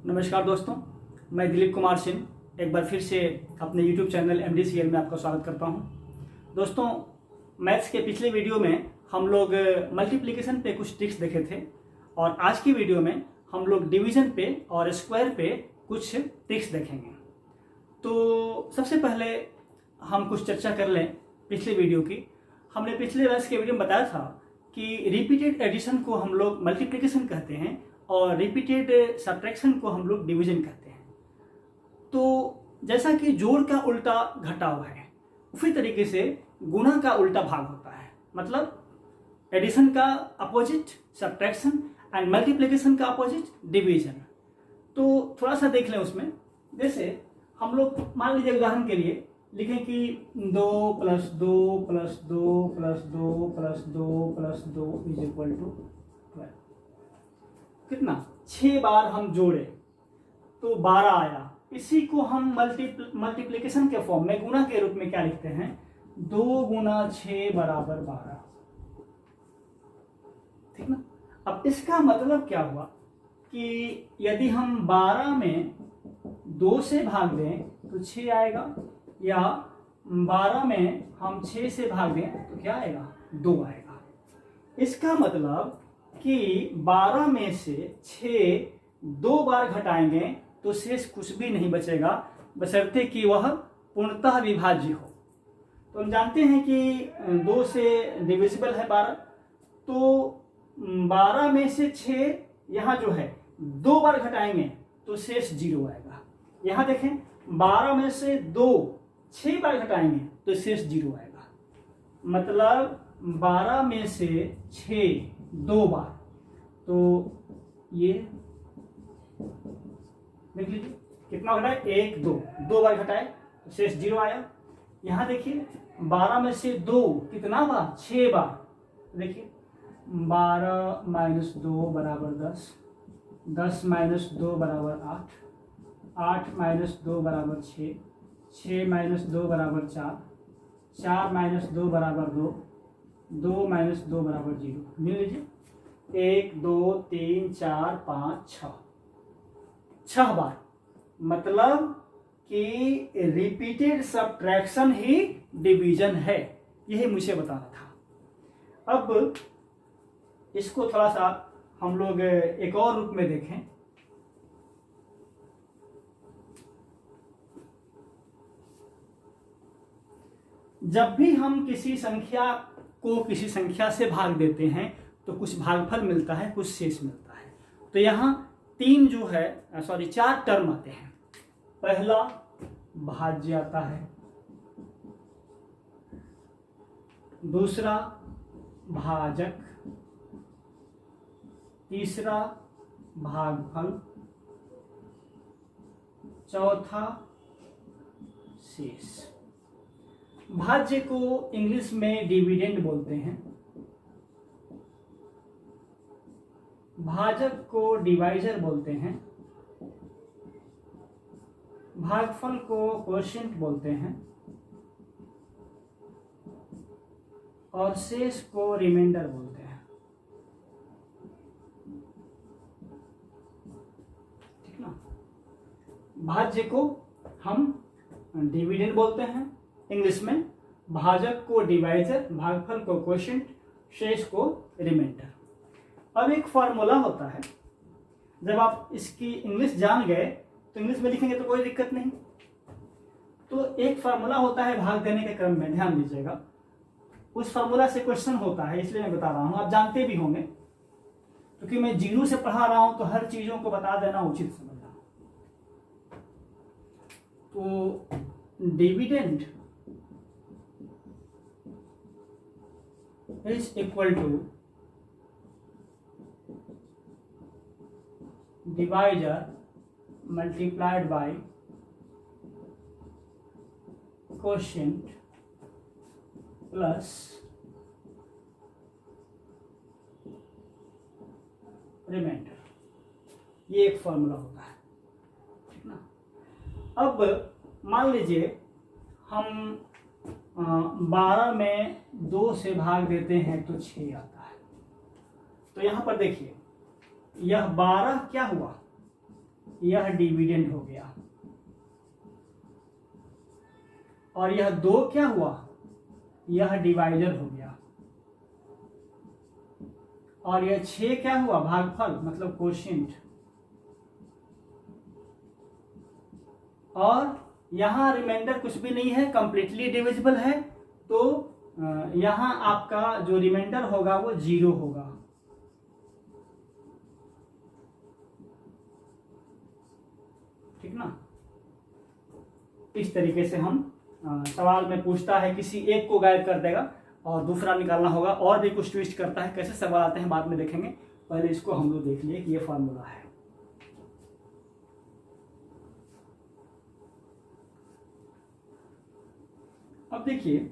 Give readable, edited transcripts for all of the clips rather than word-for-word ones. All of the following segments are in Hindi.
नमस्कार दोस्तों, मैं दिलीप कुमार सिंह एक बार फिर से अपने YouTube चैनल MDCL में आपका स्वागत करता हूं। दोस्तों, मैथ्स के पिछले वीडियो में हम लोग मल्टीप्लिकेशन पे कुछ ट्रिक्स देखे थे और आज की वीडियो में हम लोग डिवीजन पे और स्क्वायर पे कुछ ट्रिक्स देखेंगे। तो सबसे पहले हम कुछ चर्चा कर लें पिछले वीडियो की। हमने पिछले मैथ्स के वीडियो में बताया था कि रिपीटेड एडिशन को हम लोग मल्टीप्लिकेशन कहते हैं और रिपीटेड सब्ट्रैक्शन को हम लोग डिवीजन कहते हैं। तो जैसा कि जोड़ का उल्टा घटाव है, उसी तरीके से गुणा का उल्टा भाग होता है। मतलब एडिशन का अपोजिट सब्ट्रैक्शन एंड मल्टीप्लिकेशन का अपोजिट डिवीजन। तो थोड़ा सा देख लें उसमें। जैसे हम लोग मान लीजिए उदाहरण के लिए लिखें कि 2 + 2 + 2 + 2 + 2 + 2 = 12। कितना 6 बार हम जोड़े तो 12 आया। इसी को हम मल्टीप्लिकेशन के फॉर्म में गुणा के रूप में क्या लिखते हैं, 2 × 6 = 12। ठीक ना। अब इसका मतलब क्या हुआ कि यदि हम 12 में 2 से भाग दें तो 6 आएगा, या 12 में हम 6 से भाग दें तो क्या आएगा, 2 आएगा। इसका मतलब कि 12 में से 6 2 बार घटाएंगे तो शेष कुछ भी नहीं बचेगा, बशर्ते कि वह पूर्णतः विभाज्य हो। तो हम जानते हैं कि 2 से डिविजिबल है 12, तो 12 में से 6 यहाँ जो है 2 बार घटाएंगे तो शेष 0 आएगा। यहाँ देखें, 12 में से 2 6 बार घटाएंगे तो शेष 0 आएगा। मतलब 12 में से 6 2 बार, तो ये देख लीजिए कितना घटाए, 1 2 बार घटाए तो शेष 0 आया। यहाँ देखिए 12 में से 2 कितना बार, 6 बार। देखिए 12 - 2 = 10, 10 - 2 = 8, 8 - 2 = 6, 6 - 2 = 4, 4 - 2 = 2, 2 - 2 = 0। मिल लीजिए 1 2 3 4 5 6 बार। मतलब कि रिपीटेड सब्ट्रैक्शन ही डिवीजन है, यही मुझे बताना था। अब इसको थोड़ा सा हम लोग एक और रूप में देखें। जब भी हम किसी संख्या को किसी संख्या से भाग देते हैं तो कुछ भागफल मिलता है, कुछ शेष मिलता है। तो यहाँ 4 टर्म आते हैं। पहला भाज्य आता है, दूसरा भाजक, तीसरा भागफल, चौथा शेष। भाज्य को इंग्लिश में डिविडेंड बोलते हैं, भाजक को डिवाइजर बोलते हैं, भागफल को क्वोशिएंट बोलते हैं और शेष को रिमाइंडर बोलते हैं। ठीक ना। भाज्य को हम डिविडेंड बोलते हैं इंग्लिश में, भाजक को डिवाइजर, भागफल को क्वोशिएंट, शेष को रिमाइंडर। अब एक फार्मूला होता है, जब आप इसकी इंग्लिश जान गए तो इंग्लिश में लिखेंगे तो कोई दिक्कत नहीं। तो एक फार्मूला होता है भाग देने के क्रम में, ध्यान दीजिएगा। उस फार्मूला से क्वेश्चन होता है, इसलिए मैं बता रहा हूं, आप जानते भी होंगे, क्योंकि मैं 0 से पढ़ा रहा हूं तो हर चीजों को बता देना उचित समझना। तो dividend is equal to divisor multiplied by quotient plus remainder. ये एक फॉर्मूला होता है। ठीक ना। अब मान लीजिए हम 12 में 2 से भाग देते हैं तो 6 आता है। तो यहां पर देखिए यह 12 क्या हुआ, यह डिविडेंड हो गया, और यह 2 क्या हुआ, यह डिवाइडर हो गया, और यह 6 क्या हुआ, भागफल मतलब कोशिएंट, और यहां रिमाइंडर कुछ भी नहीं है, कंप्लीटली डिविजिबल है, तो यहां आपका जो रिमाइंडर होगा वो 0 होगा। ठीक ना। इस तरीके से हम सवाल में पूछता है, किसी एक को गायब कर देगा और दूसरा निकालना होगा, और भी कुछ ट्विस्ट करता है, कैसे सवाल आते हैं बाद में देखेंगे, पहले इसको हम लोग देख लिए कि ये फॉर्मूला है। अब देखिए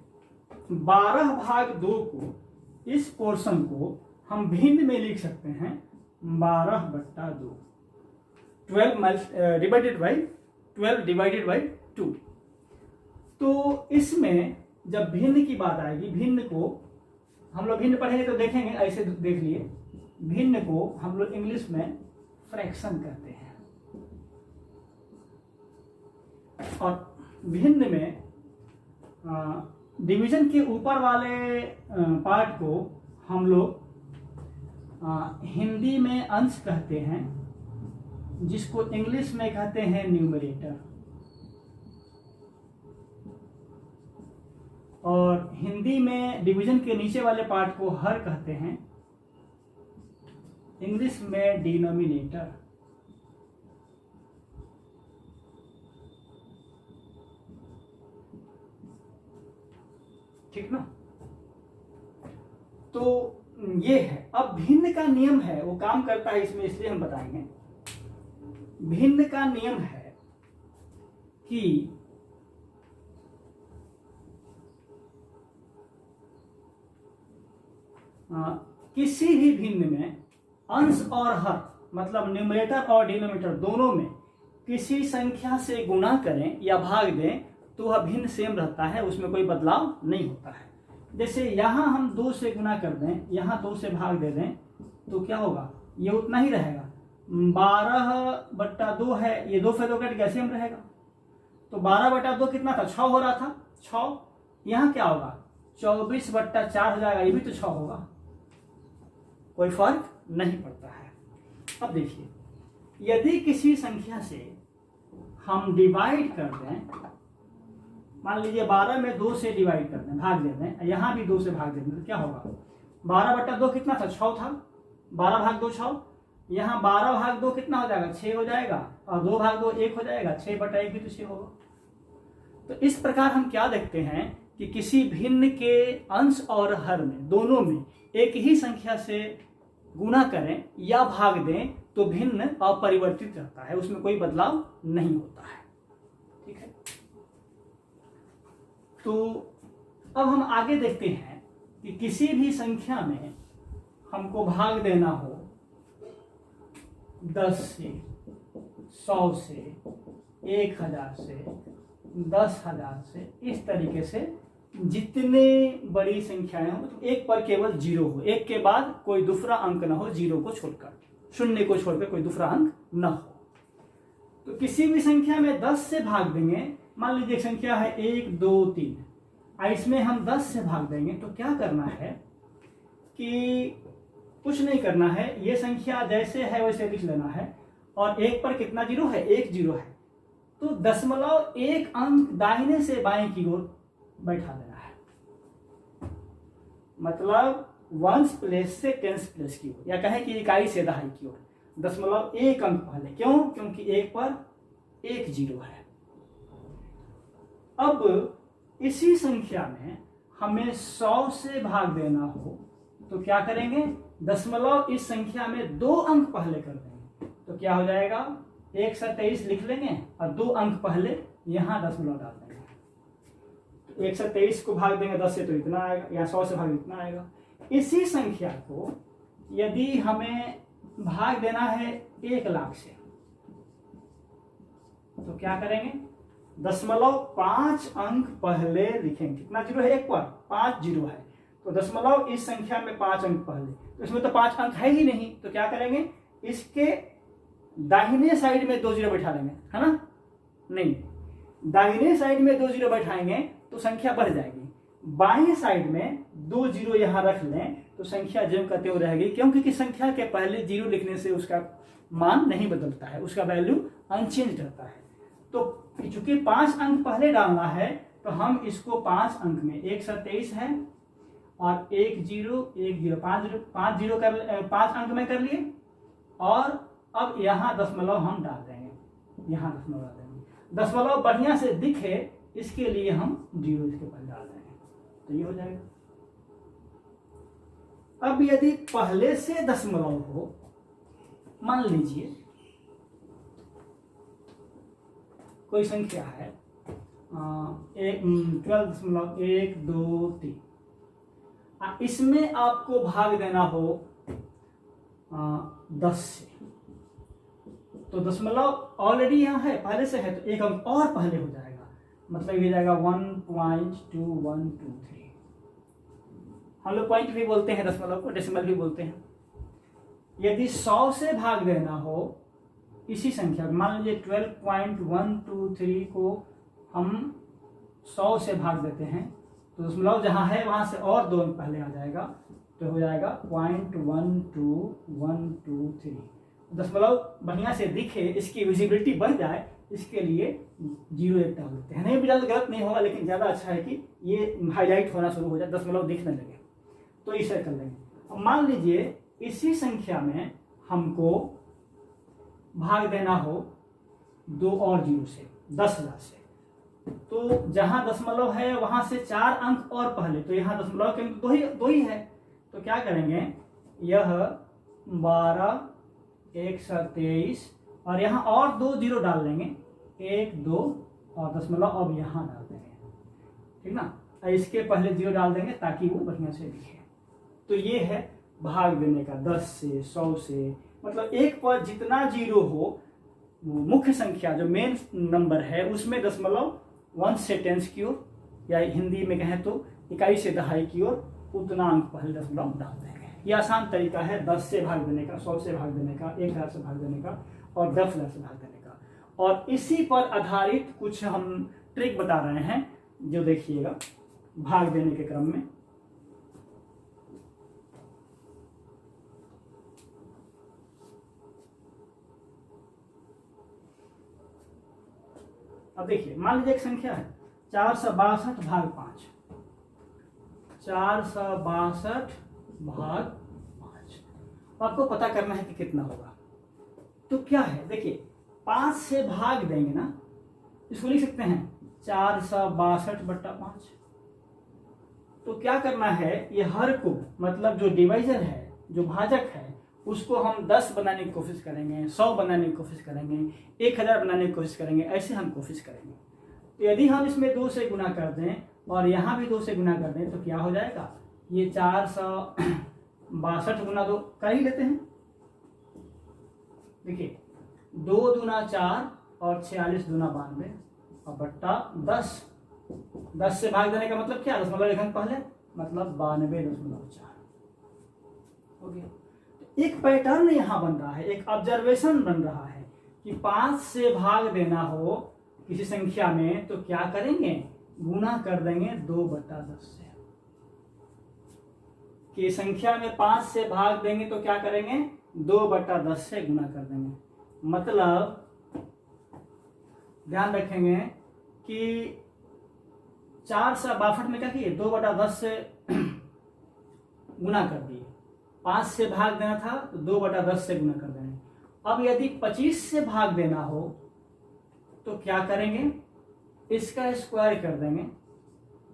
12/2 को, इस पोर्शन को हम भिन्न में लिख सकते हैं 12/2, 12 डिवाइडेड बाई 2। तो इसमें जब भिन्न की बात आएगी, भिन्न को हम लोग भिन्न पढ़ेंगे तो देखेंगे, ऐसे देख लिए, भिन्न को हम लोग इंग्लिश में फ्रैक्शन कहते हैं, और भिन्न में डिवीजन के ऊपर वाले पार्ट को हम लोग हिंदी में अंश कहते हैं, जिसको इंग्लिश में कहते हैं न्यूमरेटर, और हिंदी में डिवीजन के नीचे वाले पार्ट को हर कहते हैं, इंग्लिश में डिनोमिनेटर। ठीक ना। तो ये है। अब भिन्न का नियम है, वो काम करता है इसमें, इसलिए हम बताएंगे। भिन्न का नियम है कि किसी भी भिन्न में अंश और हर, मतलब न्यूमरेटर और डिनोमिनेटर दोनों में किसी संख्या से गुणा करें या भाग दें तो वह भिन्न सेम रहता है, उसमें कोई बदलाव नहीं होता है। जैसे यहां हम 2 से गुना कर दें, यहां 2 से भाग दे दें, तो क्या होगा, ये उतना ही रहेगा। 12/2 है, ये 2 से 2 कट गया, सेम रहेगा। तो 12/2 कितना था, 6 हो रहा था, 6। यहां क्या होगा, 24/4 हो जाएगा, ये भी तो 6 होगा, कोई फर्क नहीं पड़ता है। अब देखिए, यदि किसी संख्या से हम डिवाइड कर दें, मान लीजिए 12 में 2 से डिवाइड कर दें, भाग दे दें, यहां भी 2 से भाग दे दें, तो क्या होगा, 12/2 कितना था, 6 था, 12/2 6। यहाँ 12/2 कितना हो जाएगा, 6 हो जाएगा, और 2/2 1 हो जाएगा, 6/1 भी तो 6 होगा। तो इस प्रकार हम क्या देखते हैं कि किसी भिन्न के अंश और हर में, दोनों में एक ही संख्या से गुणा करें या भाग दें तो भिन्न अपरिवर्तित रहता है, उसमें कोई बदलाव नहीं होता है। ठीक है। तो अब हम आगे देखते हैं कि किसी भी संख्या में हमको भाग देना हो 10 से, 100 से, 1000 से, 10,000 से, इस तरीके से जितने बड़ी संख्याएं हो, तो एक पर केवल 0 हो, एक के बाद कोई दूसरा अंक ना हो, 0 को छोड़कर, 0 को छोड़कर कोई दूसरा अंक ना हो। तो किसी भी संख्या में 10 से भाग देंगे, मान लीजिए एक संख्या है 1 2 3, इसमें हम 10 से भाग देंगे, तो क्या करना है कि कुछ नहीं करना है, ये संख्या जैसे है वैसे लिख लेना है, और एक पर कितना 0 है, 1 0 है, तो 0.1 अंक दाहिने से बाएं की ओर बैठा देना है, मतलब 1s प्लेस से 10s प्लेस की ओर, या कहें कि इकाई से दहाई की ओर, 0.1 अंक पहले। क्यों, क्योंकि एक पर 1 0 है। अब इसी संख्या में हमें 100 से भाग देना हो तो क्या करेंगे, दशमलव इस संख्या में 2 अंक पहले कर देंगे, तो क्या हो जाएगा, 123 लिख लेंगे और 2 अंक पहले यहां दशमलव डाल देंगे। तो 123 को भाग देंगे 10 से तो इतना आएगा, या 100 से भाग इतना आएगा। इसी संख्या को यदि हमें भाग देना है 1 लाख से, तो क्या करेंगे, 0.5 अंक पहले लिखेंगे। कितना 0 है, एक पर 5 0 है, तो दशमलव इस संख्या में 5 अंक पहले, तो इसमें तो 5 अंक है ही नहीं, तो क्या करेंगे, इसके दाहिने साइड में 2 जीरो बैठा देंगे, है ना? नहीं, दाहिने साइड में 2 जीरो बैठाएंगे तो संख्या बढ़ जाएगी। बाएं साइड में 2 जीरो यहां रख लें तो संख्या ज्यों का त्यों रहेगी, क्योंकि संख्या के पहले जीरो लिखने से उसका मान नहीं बदलता है, उसका वैल्यू अनचेंज रहता है। तो चूंकि 5 अंक पहले डालना है तो हम इसको 5 अंक में 127 है और 1 जीरो 1 जीरो 5 जीरो कर 5 अंक में कर लिए, और अब यहाँ दशमलव हम डाल देंगे, यहाँ दशमलव डाल देंगे। दशमलव बढ़िया से दिखे इसके लिए हम जीरो इसके पहले डाल देंगे, तो ये हो जाएगा। अब यदि पहले से दशमलव हो, मान लीजिए कोई संख्या है 12.123, इसमें आपको भाग देना हो 10 से, तो दशमलव ऑलरेडी यहाँ है, पहले से है, तो एक अंक और पहले हो जाएगा, मतलब ये जाएगा 1.2123। हम लोग पॉइंट भी बोलते हैं दशमलव को, डेसिमल भी बोलते हैं। यदि 100 से भाग देना हो इसी संख्या, मान लीजिए 12.123 को हम 100 से भाग देते हैं, तो दशमलव जहां है वहां से और 2 अंक पहले आ जाएगा, तो हो जाएगा 0.12123। दशमलव बढ़िया से दिखे, इसकी विजिबिलिटी बढ़ जाए, इसके लिए 0 एक डाल देते हैं। नहीं भी डाल गलत नहीं होगा, लेकिन ज़्यादा अच्छा है कि ये हाईलाइट होना शुरू हो जाए, दशमलव दिखने लगे, तो इसे कर लेंगे। अब मान लीजिए इसी संख्या में हमको भाग देना हो 2 और जीरो से, 10,000 से, तो जहां दशमलव है वहां से 4 अंक और पहले, तो यहाँ दशमलव के दो ही है, तो क्या करेंगे, यह 12 123 और यहाँ और 2 जीरो डाल देंगे, 1 2 और दशमलव अब यहाँ डाल देंगे, ठीक ना? इसके पहले जीरो डाल देंगे ताकि वो बढ़िया से दिखे। तो ये है भाग देने का 10 से 100 से, मतलब एक पर जितना जीरो हो, मुख्य संख्या जो मेन नंबर है उसमें दशमलव 1 से 10 की ओर, या हिंदी में कहें तो इकाई से दहाई की ओर, उतना अंक पहले दशमलव डाल देंगे। यह आसान तरीका है 10 से भाग देने का, 100 से भाग देने का, 1000 से भाग देने का और 10,000 से भाग देने का। और इसी पर आधारित कुछ हम ट्रिक बता रहे हैं, जो देखिएगा भाग देने के क्रम में। अब देखिए, मान लीजिए एक संख्या है 462 भाग 5, 462 भाग 5, आपको पता करना है कि कितना होगा। तो क्या है, देखिए 5 से भाग देंगे ना, इसको लिख सकते हैं 462/5। तो क्या करना है, ये हर को, मतलब जो डिवाइजर है, जो भाजक है, उसको हम 10 बनाने की कोशिश करेंगे, 100 बनाने की कोशिश करेंगे, 1000 बनाने की कोशिश करेंगे, ऐसे हम कोशिश करेंगे। तो यदि हम इसमें 2 से गुना कर दें और यहाँ भी 2 से गुना कर दें, तो क्या हो जाएगा, ये 462 गुना 2 कर ही लेते हैं। देखिए 2 दूना 4 और 46 दूना 92 और बट्टा 10। 10 से भाग देने का मतलब क्या, दशमलव एक अंक पहले, मतलब 92.4 हो गया। एक पैटर्न यहाँ बन रहा है, एक ऑब्जर्वेशन बन रहा है कि 5 से भाग देना हो किसी संख्या में तो क्या करेंगे, गुना कर देंगे 2/10 से। कि संख्या में 5 से भाग देंगे तो क्या करेंगे, 2/10 से गुना कर देंगे। मतलब ध्यान रखेंगे कि 462 में क्या किए, 2/10 से गुना कर दिए। 5 से भाग देना था तो 2/10 से गुना कर देंगे। अब यदि 25 से भाग देना हो तो क्या करेंगे, इसका स्क्वायर कर देंगे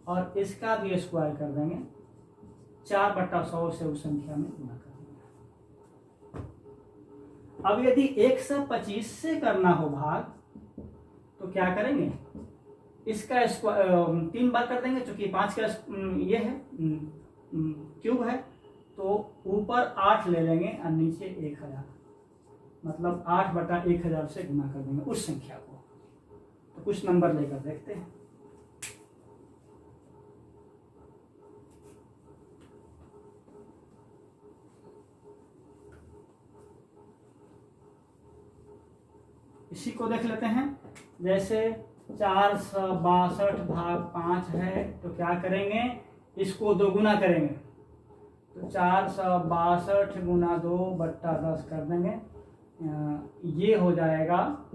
और इसका भी स्क्वायर कर देंगे, 4/100 से उस संख्या में गुना कर देंगे। अब यदि 125 से करना हो भाग तो क्या करेंगे, इसका स्क्वायर 3 बार कर देंगे, क्योंकि 5 का ये है क्यूब है, तो ऊपर 8 ले लेंगे और नीचे 1000, मतलब 8/1000 से गुना कर देंगे उस संख्या को। तो कुछ नंबर लेकर देखते हैं। इसी को देख लेते हैं। जैसे 462 भाग 5 है, तो क्या करेंगे, इसको 2 गुना करेंगे, तो 462 गुना 2 बट्टा 10 कर देंगे। ये हो जाएगा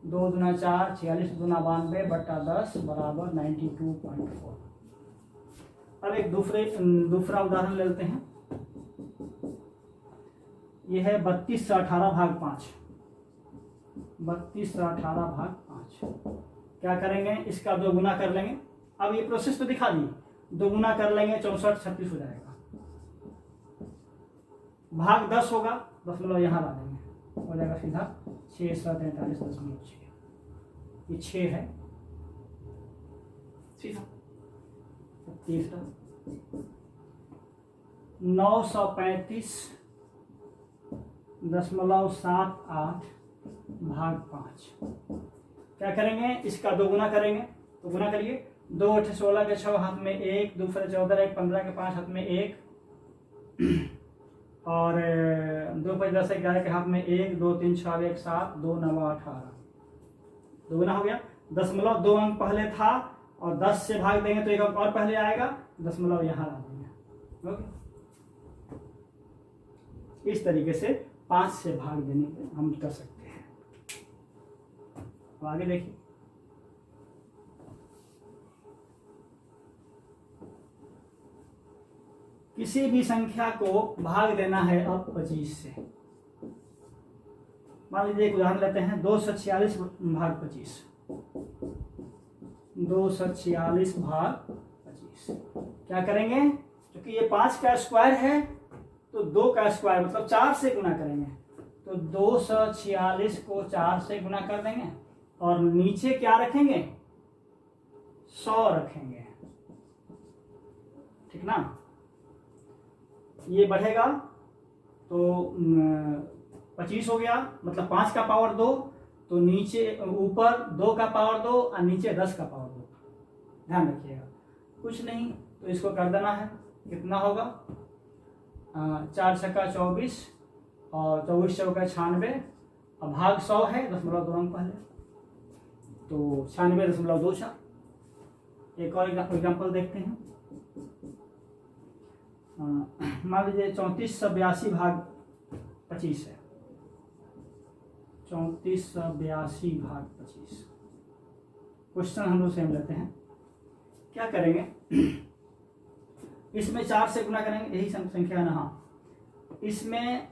2 दूना 4, 46 दूना 92 बट्टा 10 बराबर 92.4। अब एक दूसरा उदाहरण ले लेते हैं। ये है 3218 भाग 5। 3218 भाग 5 क्या करेंगे, इसका 2 गुना कर लेंगे। अब ये प्रोसेस तो दिखा दी, 2 गुना कर लेंगे 64 36 हो जाएगा। भाग 10 होगा, दशमलव यहाँ ला देंगे, हो जाएगा सीधा 643.6। ये 6 है सीधा। तीसरा 935.78 भाग 5 क्या करेंगे, इसका 2 गुना करेंगे, तो गुना करिए। 2 8 16 के 6 हाथ में 1, 2 14 1 15 के 5 हाथ में 1 और 2 5 10 11 के हाथ में 1, 2 3 6 1 7, 2 9 18। 2 गुना हो गया। दशमलव 2 अंक पहले था और 10 से भाग देंगे तो 1 अंक और पहले आएगा, दशमलव यहाँ ला देंगे। ओके, इस तरीके से 5 से भाग देने के हम कर सकते हैं। तो आगे देखिए, किसी भी संख्या को भाग देना है अब 25 से। मान लीजिए एक उदाहरण लेते हैं, 246 भाग 25। 246 भाग 25 क्या करेंगे, क्योंकि ये 5 का स्क्वायर है तो 2 का स्क्वायर मतलब 4 से गुना करेंगे, तो 246 को 4 से गुना कर देंगे और नीचे क्या रखेंगे, 100 रखेंगे, ठीक ना। ये बढ़ेगा तो 25 हो गया, मतलब 5 का पावर 2, तो नीचे ऊपर 2 का पावर 2 और नीचे 10 का पावर 2। ध्यान रखिएगा, कुछ नहीं तो इसको कर देना है। कितना होगा, 4 छक्का 24 और 24 चौका 96 और भाग 100 है, दशमलव 2 अंक पहले, तो 96.24। एक और एग्जाम्पल देखते हैं। मान लीजिए 3482 भाग 25 है। 3482 भाग 25 क्वेश्चन हम लोग सेम लेते हैं। क्या करेंगे, इसमें 4 से गुना करेंगे, यही संख्या है ना। हाँ, इसमें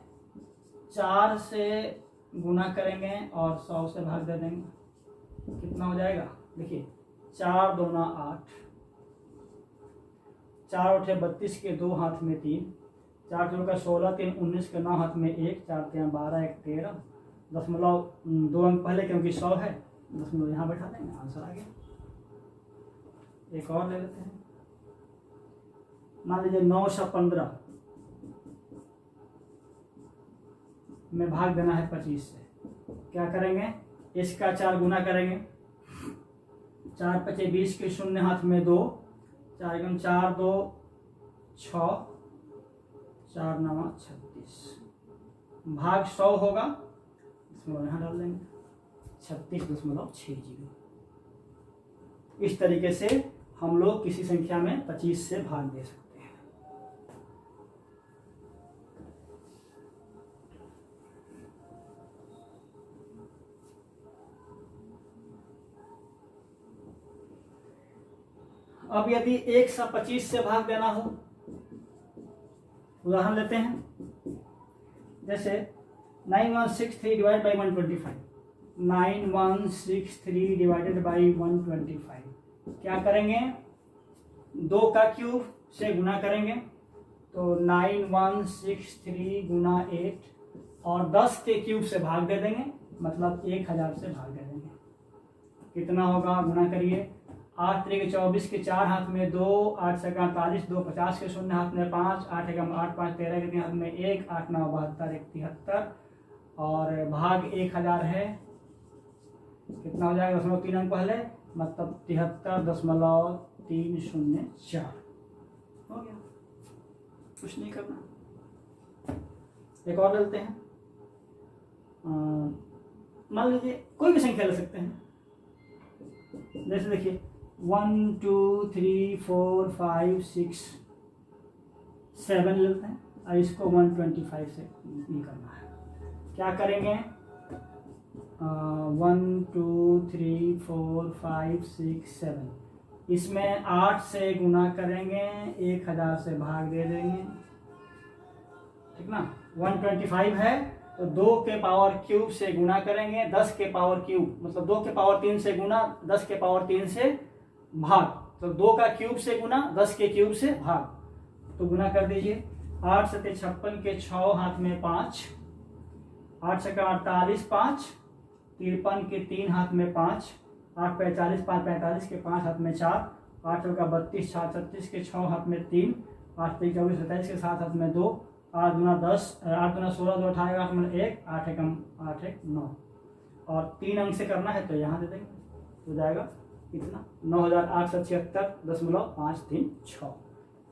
4 से गुना करेंगे और 100 से भाग दे देंगे। कितना हो जाएगा, देखिए 4 दूना 8, 4 8 32 के 2 हाथ में 3, 4 2 का 16, 3 19 के 9 हाथ में 1, 4 3 12 1 13, दशमलव 2 अंक पहले क्योंकि 100 है, दशमलव यहाँ बैठा देंगे, आंसर आ गया। एक और ले लेते हैं। मान लीजिए 9 × 15 में भाग देना है 25 से। क्या करेंगे, इसका 4 गुना करेंगे, 4 5 20 के 0 हाथ में 2, 4 × 4 2 6, 4 9 36, भाग 100 होगा, इसमें यहाँ डाल देंगे 36.60। इस तरीके से हम लोग किसी संख्या में 25 से भाग दे सकते हैं। अब यदि 125 से भाग देना हो, उदाहरण लेते हैं। जैसे 9163 डिवाइड बाई 125, 9163 डिवाइडेड बाई 125 क्या करेंगे, 2 का क्यूब से गुना करेंगे, तो 9163 गुना 8 और 10 के क्यूब से भाग दे देंगे, मतलब 1000 से भाग दे देंगे। कितना होगा, गुना करिए। 8 3 24 के 4 हाथ में 2, 8 7 48, 2 50 के 0 हाथ में 5, 8 1 8 5 13 के 3 हाथ में 1, 8 9 72 1 73 और भाग 1000 है। कितना हो जाएगा, 3 अंक पहले, मतलब 73.304 हो गया। कुछ नहीं करना। एक और लेते हैं। मान लीजिए कोई भी संख्या ले सकते हैं, जैसे देखिए 1 2 3 4 5 6 7 लेते हैं और इसको 125 से ये करना है। क्या करेंगे 1 2 3 4 5 6 7, इसमें 8 से गुना करेंगे, 1000 से भाग दे देंगे, ठीक ना। 125 है तो 2 के पावर क्यूब से गुना करेंगे, 10 के पावर क्यूब मतलब 2 के पावर 3 से गुना, 10 के पावर 3 से भाग, तो 2 का क्यूब से गुना, 10 के क्यूब से भाग, तो गुना कर दीजिए। 8 7 56 के 6 हाथ में 5, 8 से 48 5, 53 के 3 हाथ में 5, 8 45 5 45 के 5 हाथ में 4, 8 का 32 6 36 के 6 हाथ में 3, 8 3 24 27 के 7 हाथ में 2, 8 दूना 10, 8 दूना 16 2 18 8 में 1, 8 1 8 1 9, और 3 अंक से करना है तो यहाँ दे देंगे, हो जाएगा कितना 9853.536।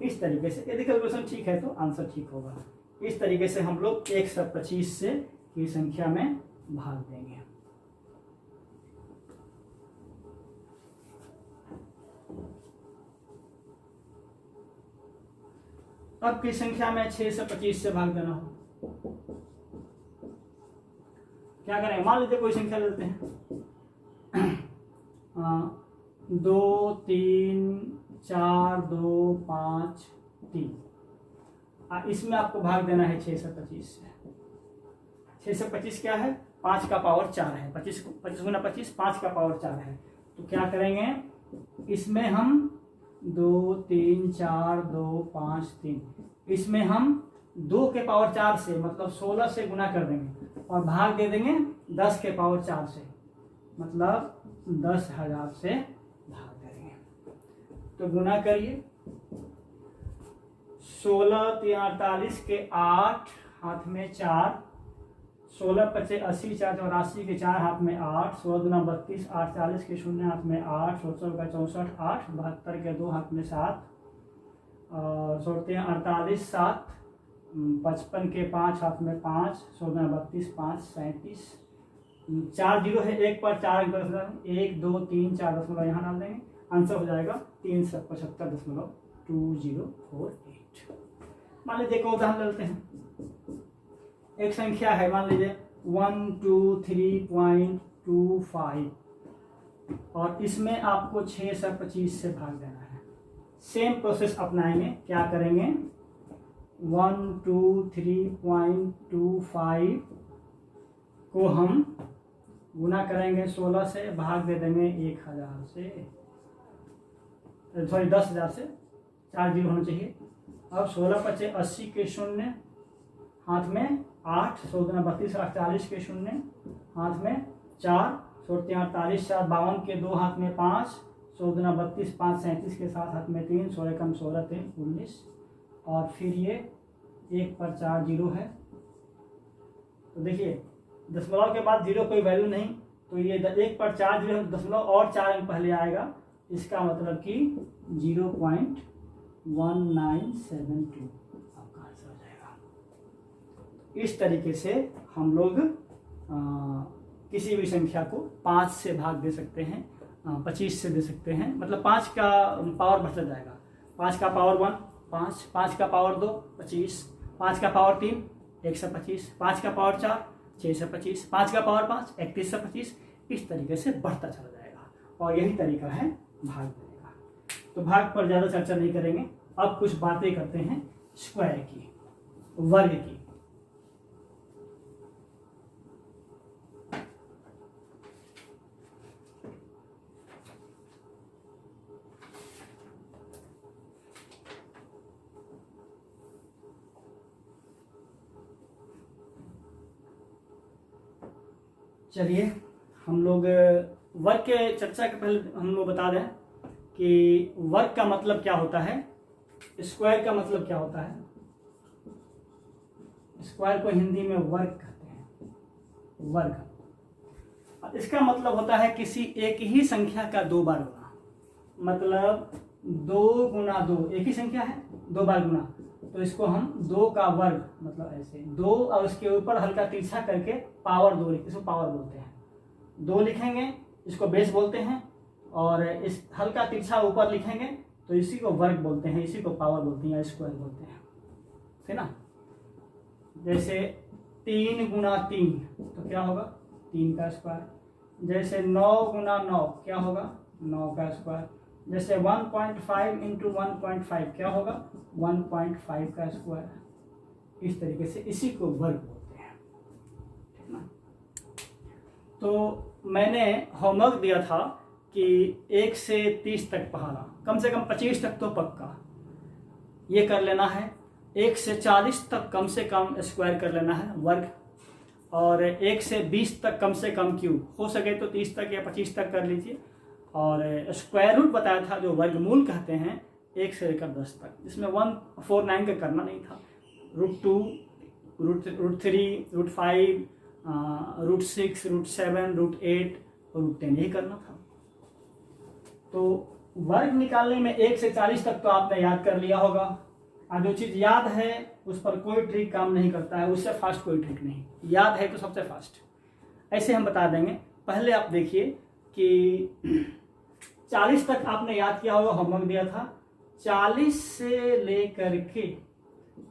इस तरीके से यदि कैलकुलेशन ठीक है तो आंसर ठीक होगा। इस तरीके से हम लोग 125 से की संख्या में भाग देंगे। अब की संख्या में 6 से 25 से भाग देना हो, क्या करेंगे, मान लीजिए कोई संख्या लेते हैं 2 3 4 2 5 3, इसमें आपको भाग देना है 6 से 25 से। 6 से 25 क्या है, 5 का पावर 4 है, 25 गुना 25 5 का पावर 4 है, तो क्या करेंगे इसमें हम 2 3 4 2 5 3, इसमें हम 2 के पावर 4 से मतलब 16 से गुना कर देंगे और भाग दे देंगे 10 के पावर 4 से, मतलब 10,000 से भाग देंगे। तो गुना करिए, 16 3 48 के 8 हाथ में 4, 16 25 80 4 84 के 4 हाथ में 8, 16 दूना 32 8 40 के 0 हाथ में 8, 16 का 64 8, 72 के 2 हाथ में 7, और 16 48 7, 55 के 5 हाथ में 5, 16 32 5 37, 4 जीरो है, 1 पर 4 1 2 3 4 दशमलव यहाँ डाल देंगे, आंसर हो जाएगा 375.2048। मान लीजिए एक उदाहरण लेते हैं, एक संख्या है मान लीजिए 123.25 और इसमें आपको 6 से 25 से भाग देना है। सेम प्रोसेस अपनाएंगे, क्या करेंगे 123.25 को हम गुना करेंगे 16 से, भाग दे देंगे 1000 से, सॉरी 10,000 से, 4 जीरो होना चाहिए। अब 16 25 80 के 0 हाथ में 8, 16 32 40 के 0 हाथ में 4, 16 48 4 52 के 2 हाथ में 5, 16 32 5 37 के 7 हाथ में 3, 16 कम 16 3 19, और फिर ये 1 पर 4 जीरो है। तो देखिए दशमलव के बाद जीरो कोई वैल्यू नहीं, तो ये 1 पर 4 जीरो दशमलव और 4 अंक पहले आएगा, इसका मतलब कि 0.1972 आपका आंसर हो जाएगा। इस तरीके से हम लोग किसी भी संख्या को 5 से भाग दे सकते हैं, 25 से दे सकते हैं, मतलब 5 का पावर बढ़ता जाएगा। 5 का पावर 1 5, 5 का पावर 2 25, 5 का पावर 3 125, 5 का पावर 4 6 से 25, 5 का पावर 5 31 से 25, इस तरीके से बढ़ता चला जाएगा। और यही तरीका है भाग देने का। तो भाग पर ज़्यादा चर्चा नहीं करेंगे, अब कुछ बातें करते हैं स्क्वायर की, वर्ग की। चलिए हम लोग वर्ग के चर्चा के पहले हम लोग बता दें कि वर्ग का मतलब क्या होता है, स्क्वायर का मतलब क्या होता है। स्क्वायर को हिंदी में वर्ग कहते हैं, वर्ग। इसका मतलब होता है किसी एक ही संख्या का 2 बार गुना, मतलब 2 गुना 2, एक ही संख्या है 2 बार गुना, तो इसको हम 2 का वर्ग, मतलब ऐसे 2 और उसके ऊपर हल्का तिरछा करके पावर 2, इसको पावर बोलते हैं। 2 लिखेंगे, इसको बेस बोलते हैं, और इस हल्का तिरछा ऊपर लिखेंगे तो इसी को वर्ग बोलते हैं, इसी को पावर बोलते हैं या स्क्वायर बोलते हैं, है ना। जैसे 3 गुना 3 तो क्या होगा 3 का स्क्वायर। जैसे 9 गुना 9 क्या होगा 9 का स्क्वायर। जैसे 1.5 इंटू 1.5 क्या होगा 1.5 का स्क्वायर। इस तरीके से इसी को वर्ग बोलते हैं, ठीक ना। तो मैंने होमवर्क दिया था कि 1 से 30 तक पढ़ाना, कम से कम 25 तक तो पक्का ये कर लेना है। 1 से 40 तक कम से कम स्क्वायर कर लेना है वर्ग, और 1 से 20 तक कम से कम क्यूब, हो सके तो 30 तक या 25 तक कर लीजिए। और स्क्वायर रूट बताया था जो वर्गमूल कहते हैं 1 से लेकर 10 तक, जिसमें 149 का करना नहीं था। √2, √3, √5, √6, √7, √8 और √10 यही करना था। तो वर्ग निकालने में 1 से 40 तक तो आपने याद कर लिया होगा। और जो चीज़ याद है उस पर कोई ट्रिक काम नहीं करता है, उससे फास्ट कोई ट्रिक नहीं, याद है तो सबसे फास्ट। ऐसे हम बता देंगे। पहले आप देखिए कि 40 तक आपने याद किया होगा, होमवर्क दिया था। 40 से लेकर के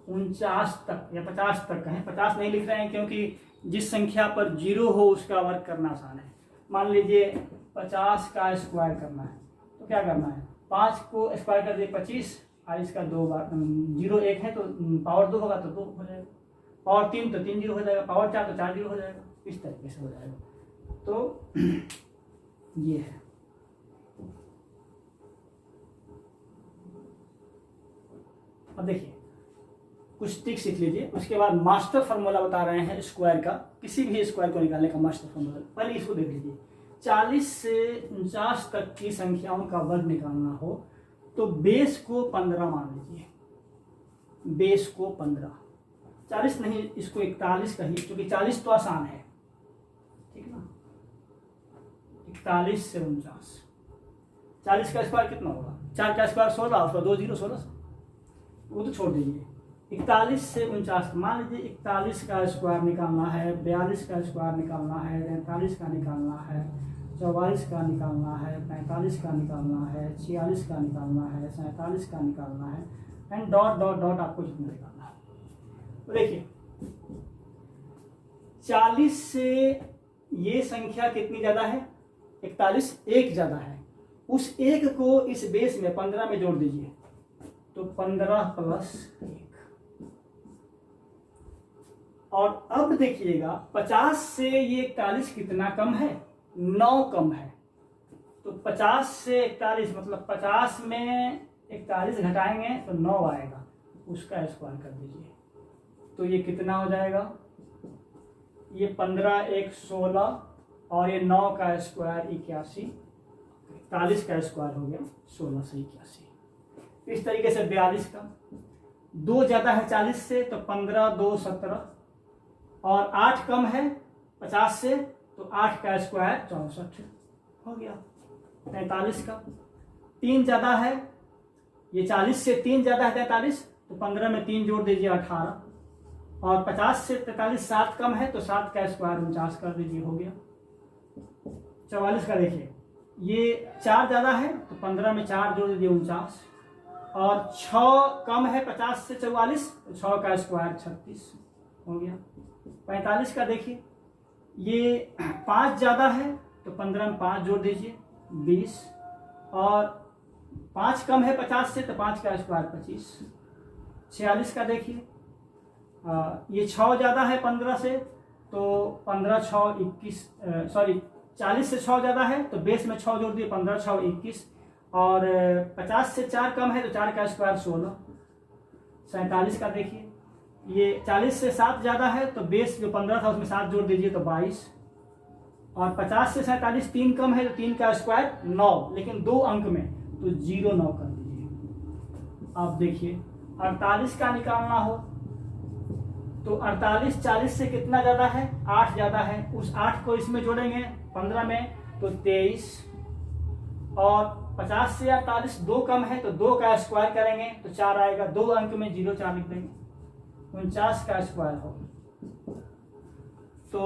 49 तक या 50 तक कहें, 50 नहीं लिख रहे हैं क्योंकि जिस संख्या पर 0 हो उसका वर्ग करना आसान है। मान लीजिए 50 का स्क्वायर करना है तो क्या करना है, 5 को स्क्वायर कर दिए 25, और इसका 2 बार 0 1 है तो पावर 2 होगा तो 2 हो जाएगा, पावर 3 तो 3 0 हो जाएगा, पावर 4 तो 4 0 हो जाएगा, इस तरीके से हो जाएगा। तो ये है। अब देखिए कुछ ट्रिक सीख लीजिए, उसके बाद मास्टर फार्मूला बता रहे हैं स्क्वायर का, किसी भी स्क्वायर को निकालने का मास्टर फार्मूला। पहले इसको देख लीजिए। 40 से 49 तक की संख्याओं का वर्ग निकालना हो तो बेस को 15 मान लीजिए, बेस को 15, 40 नहीं, इसको 41 कहिए क्योंकि 40 तो आसान है, ठीक ना। 41 से 49, 40 का स्क्वायर कितना होगा, 4 का स्क्वायर 16, उसका 2 0 16, वो तो छोड़ दीजिए। 41 से 49, मान लीजिए 41 का स्क्वायर निकालना है, 42 का स्क्वायर निकालना है, 43 का निकालना है, 44 का निकालना है, 45 का निकालना है, 46 का निकालना है, 47 का निकालना है, एंड डॉट डॉट डॉट आपको जितना निकालना है। तो देखिए 40 से ये संख्या कितनी ज्यादा है, 41 एक ज्यादा है, उस एक को इस बेस में 15 में जोड़ दीजिए तो 15 प्लस 1। और अब देखिएगा 50 से ये 41 कितना कम है, 9 कम है। तो 50 से 41 मतलब 50 में 41 घटाएंगे तो 9 आएगा, उसका स्क्वायर कर दीजिए तो ये कितना हो जाएगा, ये 15 1 16 और ये 9 का स्क्वायर 81, 41 का स्क्वायर हो गया 16 से 81। इस तरीके से 42 का 2 ज्यादा है 40 से तो 15 2 17, और 8 कम है 50 से तो 8 का स्क्वायर 64 हो गया। 43 का 3 ज्यादा है, ये 40 से 3 ज्यादा है 43 तो 15 में 3 जोड़ दीजिए 18, और 50 से 43 7 कम है तो 7 का स्क्वायर 49 कर दीजिए, हो गया। 44 का देखिए ये 4 ज्यादा है तो 15 में 4 जोड़ दीजिए 49, और 6 कम है 50 से 44 तो 6 का स्क्वायर 36 हो गया। 45 का देखिए ये 5 ज्यादा है तो 15 में 5 जोड़ दीजिए 20, और 5 कम है 50 से तो 5 का स्क्वायर 25। 46 का देखिए ये 6 ज्यादा है 15 से तो 15 6 21, सॉरी 40 से 6 ज्यादा है तो बेस में 6 जोड़ दिए 15 6 21, और 50 से 4 कम है तो 4 का स्क्वायर 16। 47 का देखिए ये 40 से 7 ज्यादा है तो बेस जो 15 था उसमें 7 जोड़ दीजिए तो 22, और 50 से 47 3 कम है तो 3 का स्क्वायर 9, लेकिन 2 अंक में तो 0 9 कर दीजिए। अब देखिए 48 का निकालना हो तो 48 40 से कितना ज्यादा है, 8 ज्यादा है, उस 8 को इसमें जोड़ेंगे 15 में तो 23, और 50 से 48 2 कम है तो 2 का स्क्वायर करेंगे तो 4 आएगा, 2 अंक में 0 4 लिख देंगे, 49 का स्क्वायर हो तो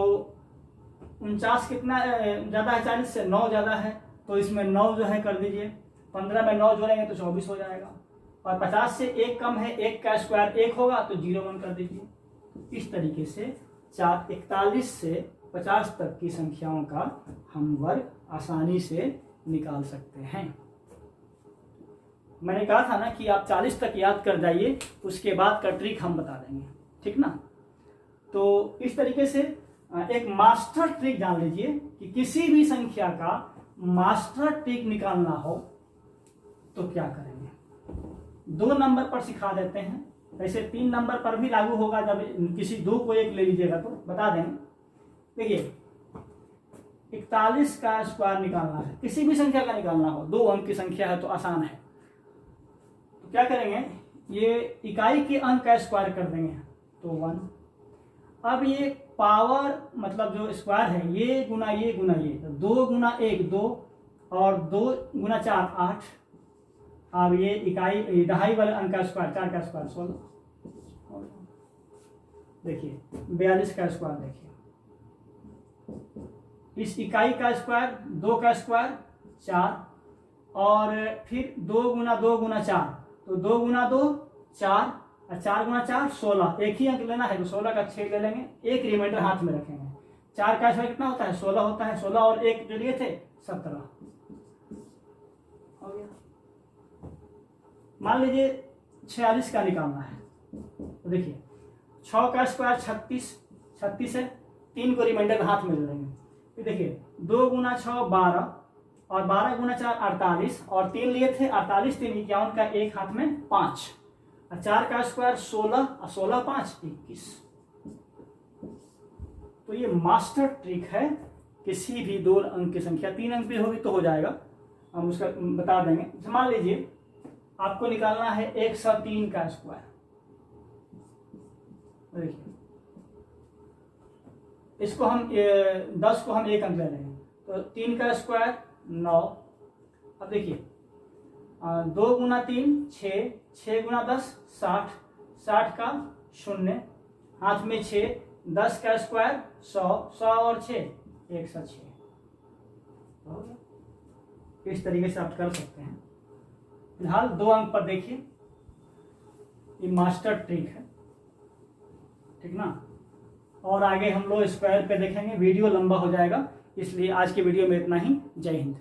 49 कितना ज़्यादा है 40 से? 9 ज़्यादा है, तो इसमें 9 जो है कर दीजिए। 15 में 9 जोड़ेंगे तो 24 हो जाएगा। और 50 से 1 कम है, 1 का स्क्वायर 1 होगा, तो 0 1 कर दीजिए। इस तरीके से 41 से 50 तक की संख्याओं का हम वर्ग आसानी से निकाल सकते हैं। मैंने कहा था ना कि आप 40 तक याद कर जाइए, उसके बाद का ट्रिक हम बता देंगे, ठीक ना। तो इस तरीके से एक मास्टर ट्रिक जान लीजिए कि किसी भी संख्या का मास्टर ट्रिक निकालना हो तो क्या करेंगे। 2 नंबर पर सिखा देते हैं, वैसे 3 नंबर पर भी लागू होगा, जब किसी 2 को 1 ले लीजिएगा तो बता देंगे। देखिए 41 का स्क्वायर निकालना है, किसी भी संख्या का निकालना हो, 2 अंक की संख्या है तो आसान है। तो क्या करेंगे, ये इकाई के अंक का स्क्वायर कर देंगे तो 1। अब ये पावर मतलब जो स्क्वायर है, ये गुना ये गुना ये, तो 2 गुना 1 2 और 2 गुना 4 8। अब ये इकाई दहाई वाले अंक का स्क्वायर, 4 का स्क्वायर 16। देखिए 42 का स्क्वायर, देखिए इस इकाई का स्क्वायर, 2 का स्क्वायर 4, और फिर 2 गुना 2 गुना 4, तो 2 गुना 2 4 और 4 गुना 4 16। एक ही अंक लेना है तो 16 का 6 ले लेंगे, एक रिमाइंडर हाथ में रखेंगे। 4 का स्क्वायर कितना होता है? 16 होता है। 16 और 1 जो लिए थे 17 हो गया। मान लीजिए 46 का निकालना है, तो देखिए 6 का स्क्वायर 36 है, 3 को रिमाइंडर हाथ में ले लेंगे। फिर देखिए 2 गुना 6 12 और 12 गुना 4 48, और 3 लिए थे 48, 3 51 का, एक हाथ में 5, और 4 का स्क्वायर 16 और 16 5 21। तो ये मास्टर ट्रिक है, किसी भी 2 अंक की संख्या, 3 अंक भी होगी तो हो जाएगा, हम उसका बता देंगे। मान लीजिए आपको निकालना है 103 का स्क्वायर। देखिए इसको हम 10 को हम 1 अंक ले लेंगे, तो 3 का स्क्वायर 9। अब देखिए 2 गुना 3 6, 6 गुना 10 60, 60 का 0, हाथ में 6, 10 का स्क्वायर 100, 100 और 6 106। इस तरीके से आप कर सकते हैं। फिलहाल 2 अंक पर देखिए, ये मास्टर ट्रिक है, ठीक ना। और आगे हम लोग स्क्वायर पे देखेंगे, वीडियो लंबा हो जाएगा, इसलिए आज के वीडियो में इतना ही। जय हिंद।